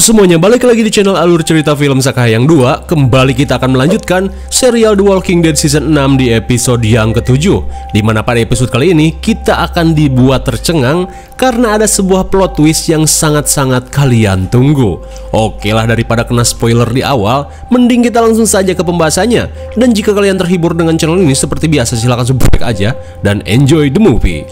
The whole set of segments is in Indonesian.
semuanya, balik lagi di channel Alur Cerita Film Sakahayang 2. Kembali kita akan melanjutkan serial The Walking Dead season 6 di episode yang ke-7, dimana pada episode kali ini kita akan dibuat tercengang karena ada sebuah plot twist yang sangat-sangat kalian tunggu. Oke lah, daripada kena spoiler di awal, mending kita langsung saja ke pembahasannya. Dan jika kalian terhibur dengan channel ini, seperti biasa silahkan subscribe aja dan enjoy the movie.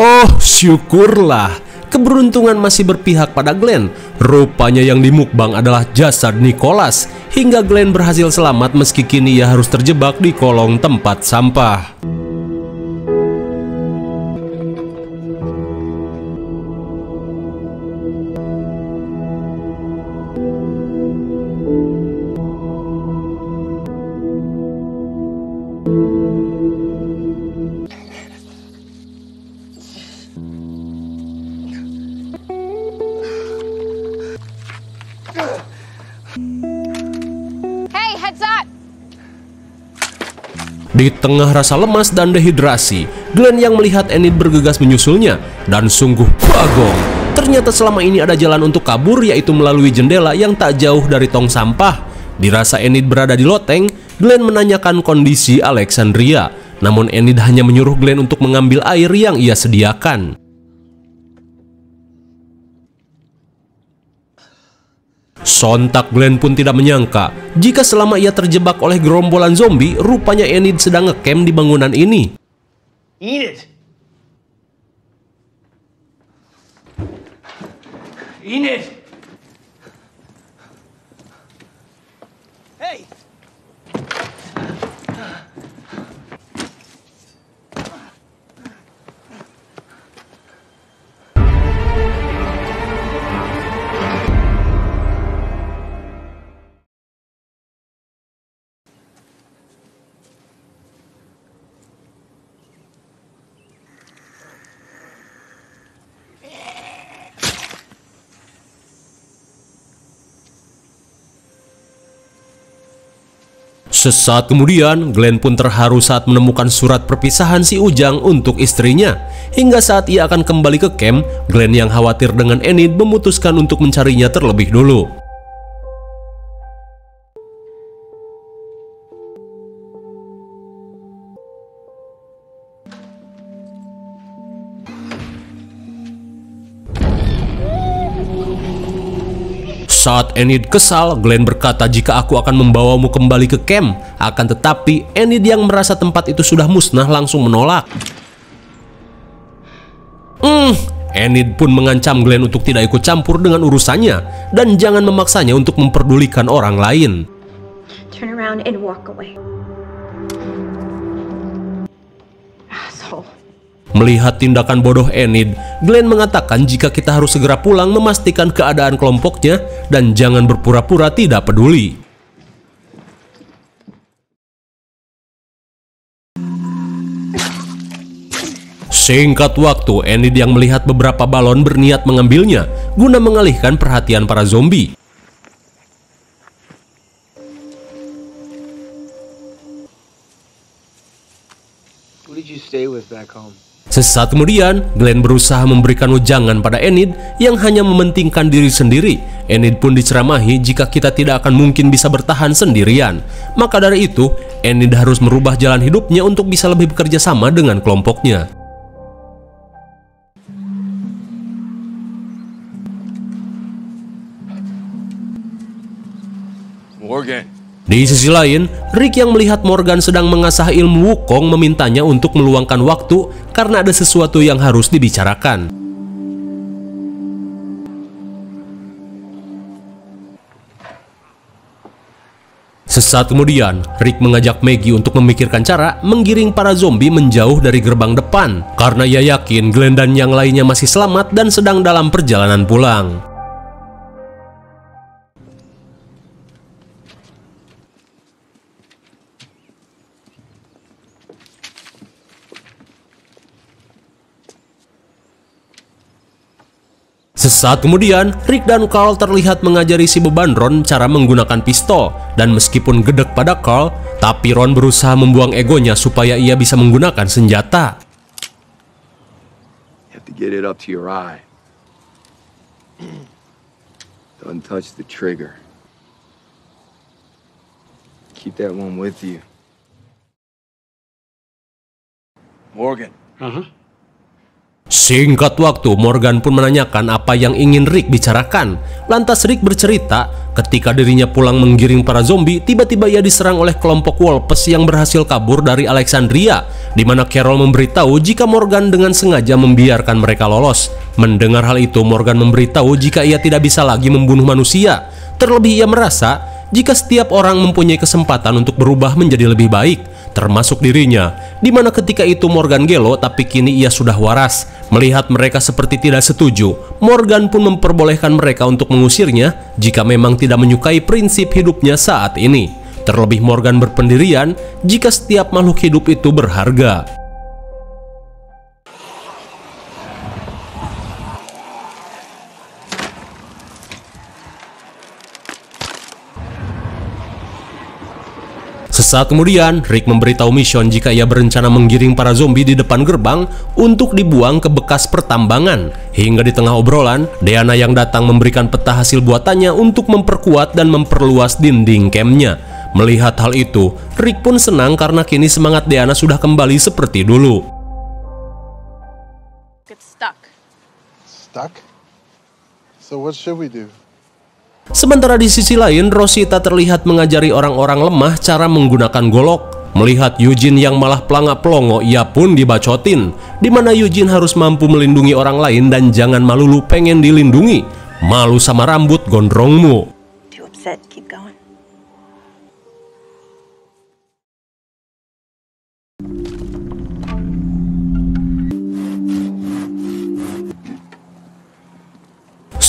Oh, syukurlah. Keberuntungan masih berpihak pada Glenn. Rupanya yang dimukbang adalah jasad Nicholas. Hingga Glenn berhasil selamat meski kini ia harus terjebak di kolong tempat sampah. Di tengah rasa lemas dan dehidrasi, Glenn yang melihat Enid bergegas menyusulnya, dan sungguh bagong. Ternyata selama ini ada jalan untuk kabur, yaitu melalui jendela yang tak jauh dari tong sampah. Dirasa Enid berada di loteng, Glenn menanyakan kondisi Alexandria. Namun Enid hanya menyuruh Glenn untuk mengambil air yang ia sediakan. Sontak Glenn pun tidak menyangka jika selama ia terjebak oleh gerombolan zombie, rupanya Enid sedang ngecamp di bangunan ini. Enid! Enid! Hey! Sesaat kemudian, Glenn pun terharu saat menemukan surat perpisahan si Ujang untuk istrinya. Hingga saat ia akan kembali ke camp, Glenn yang khawatir dengan Enid memutuskan untuk mencarinya terlebih dulu. Saat Enid kesal, Glenn berkata jika aku akan membawamu kembali ke camp. Akan tetapi, Enid yang merasa tempat itu sudah musnah langsung menolak. Enid pun mengancam Glenn untuk tidak ikut campur dengan urusannya dan jangan memaksanya untuk memperdulikan orang lain. Turn around and walk away. Asshole. Melihat tindakan bodoh Enid, Glenn mengatakan jika kita harus segera pulang memastikan keadaan kelompoknya dan jangan berpura-pura tidak peduli. Singkat waktu, Enid yang melihat beberapa balon berniat mengambilnya guna mengalihkan perhatian para zombie. Who did you stay with back home? Sesaat kemudian, Glenn berusaha memberikan ujangan pada Enid yang hanya mementingkan diri sendiri. Enid pun diceramahi jika kita tidak akan mungkin bisa bertahan sendirian. Maka dari itu, Enid harus merubah jalan hidupnya untuk bisa lebih bekerja sama dengan kelompoknya. Morgan. Di sisi lain, Rick yang melihat Morgan sedang mengasah ilmu Wukong memintanya untuk meluangkan waktu karena ada sesuatu yang harus dibicarakan. Sesaat kemudian, Rick mengajak Maggie untuk memikirkan cara menggiring para zombie menjauh dari gerbang depan karena ia yakin Glenn dan yang lainnya masih selamat dan sedang dalam perjalanan pulang. Sesaat kemudian, Rick dan Carl terlihat mengajari si beban Ron cara menggunakan pistol. Dan meskipun gedek pada Carl, tapi Ron berusaha membuang egonya supaya ia bisa menggunakan senjata. You have to get it up to your eye. Don't touch the trigger. Keep that one with you. Morgan. Singkat waktu, Morgan pun menanyakan apa yang ingin Rick bicarakan. Lantas Rick bercerita, ketika dirinya pulang menggiring para zombie, tiba-tiba ia diserang oleh kelompok Wolpes yang berhasil kabur dari Alexandria, di mana Carol memberitahu jika Morgan dengan sengaja membiarkan mereka lolos. Mendengar hal itu, Morgan memberitahu jika ia tidak bisa lagi membunuh manusia. Terlebih ia merasa jika setiap orang mempunyai kesempatan untuk berubah menjadi lebih baik, termasuk dirinya, dimana ketika itu Morgan gelo tapi kini ia sudah waras. Melihat mereka seperti tidak setuju, Morgan pun memperbolehkan mereka untuk mengusirnya jika memang tidak menyukai prinsip hidupnya saat ini. Terlebih Morgan berpendirian jika setiap makhluk hidup itu berharga. Sesaat kemudian, Rick memberitahu Mission jika ia berencana menggiring para zombie di depan gerbang untuk dibuang ke bekas pertambangan. Hingga di tengah obrolan, Deanna yang datang memberikan peta hasil buatannya untuk memperkuat dan memperluas dinding campnya. Melihat hal itu, Rick pun senang karena kini semangat Deanna sudah kembali seperti dulu. Get stuck. Stuck? So what should we do? Sementara di sisi lain, Rosita terlihat mengajari orang-orang lemah cara menggunakan golok. Melihat Eugene yang malah pelangak-pelongo, ia pun dibacotin, dimana Eugene harus mampu melindungi orang lain dan jangan malu lu pengen dilindungi. Malu sama rambut gondrongmu. Too upset. Keep going.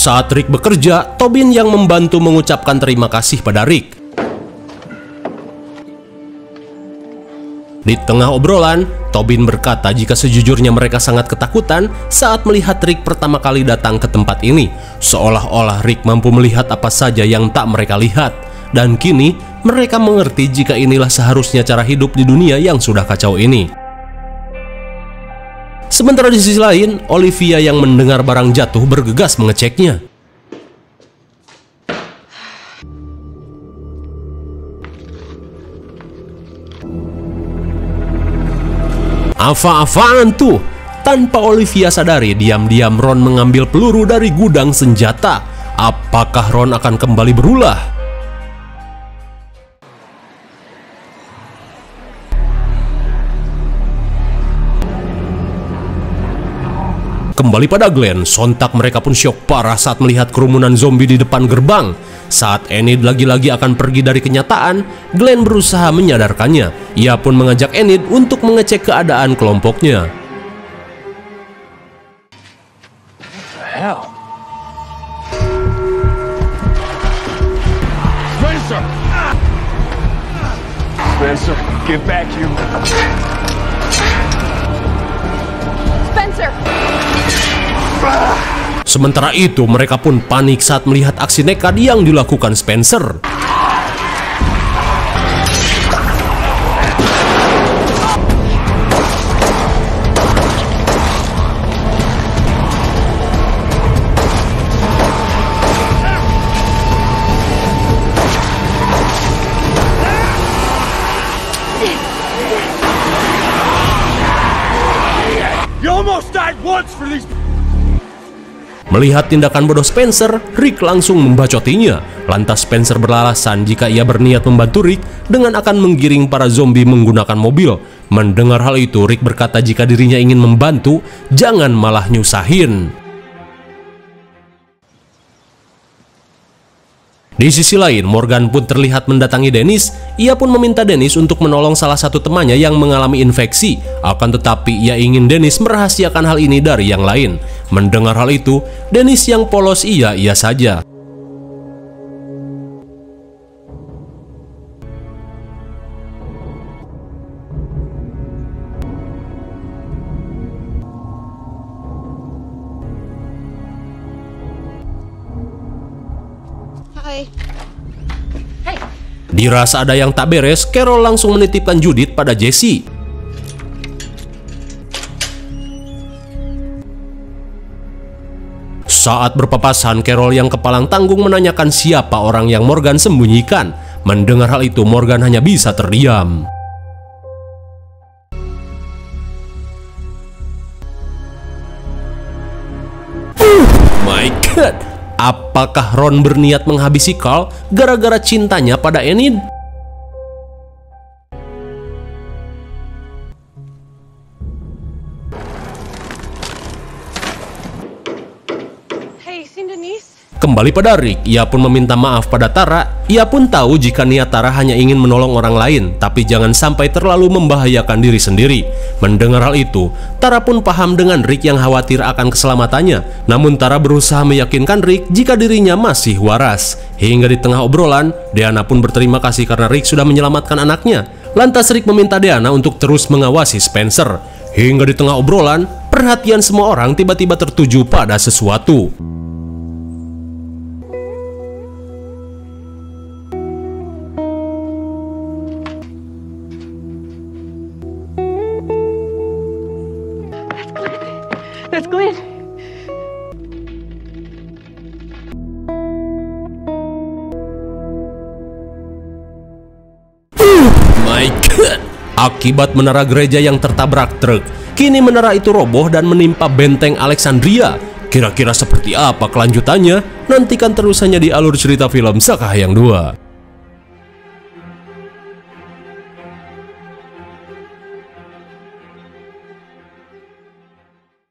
Saat Rick bekerja, Tobin yang membantu mengucapkan terima kasih pada Rick. Di tengah obrolan, Tobin berkata jika sejujurnya mereka sangat ketakutan saat melihat Rick pertama kali datang ke tempat ini. Seolah-olah Rick mampu melihat apa saja yang tak mereka lihat. Dan kini, mereka mengerti jika inilah seharusnya cara hidup di dunia yang sudah kacau ini. Sementara di sisi lain, Olivia yang mendengar barang jatuh bergegas mengeceknya. Apa-apaan tuh? Tanpa Olivia sadari, diam-diam Ron mengambil peluru dari gudang senjata. Apakah Ron akan kembali berulah? Kembali pada Glenn, sontak mereka pun syok parah saat melihat kerumunan zombie di depan gerbang. Saat Enid lagi-lagi akan pergi dari kenyataan, Glenn berusaha menyadarkannya. Ia pun mengajak Enid untuk mengecek keadaan kelompoknya. Hell. Spencer! Spencer, get back here. Spencer! Sementara itu, mereka pun panik saat melihat aksi nekat yang dilakukan Spencer. You almost died once for these. Melihat tindakan bodoh Spencer, Rick langsung membacotinya. Lantas Spencer beralasan jika ia berniat membantu Rick dengan akan menggiring para zombie menggunakan mobil. Mendengar hal itu, Rick berkata jika dirinya ingin membantu, jangan malah nyusahin. Di sisi lain, Morgan pun terlihat mendatangi Dennis. Ia pun meminta Dennis untuk menolong salah satu temannya yang mengalami infeksi. Akan tetapi, ia ingin Dennis merahasiakan hal ini dari yang lain. Mendengar hal itu, Dennis yang polos iya saja. Bye. Dirasa ada yang tak beres, Carol langsung menitipkan Judith pada Jesse. Saat berpapasan, Carol yang kepalang tanggung menanyakan siapa orang yang Morgan sembunyikan. Mendengar hal itu, Morgan hanya bisa terdiam. My God, apakah Ron berniat menghabisi Carl gara-gara cintanya pada Enid? Hey, seen Denise? Kembali pada Rick, ia pun meminta maaf pada Tara. Ia pun tahu jika niat Tara hanya ingin menolong orang lain, tapi jangan sampai terlalu membahayakan diri sendiri. Mendengar hal itu, Tara pun paham dengan Rick yang khawatir akan keselamatannya. Namun Tara berusaha meyakinkan Rick jika dirinya masih waras. Hingga di tengah obrolan, Deanna pun berterima kasih karena Rick sudah menyelamatkan anaknya. Lantas Rick meminta Deanna untuk terus mengawasi Spencer. Hingga di tengah obrolan, perhatian semua orang tiba-tiba tertuju pada sesuatu. That's Glenn. My God! Akibat menara gereja yang tertabrak truk, kini menara itu roboh dan menimpa benteng Alexandria. Kira-kira seperti apa kelanjutannya? Nantikan terus hanya di Alur Cerita Film Sakah yang 2.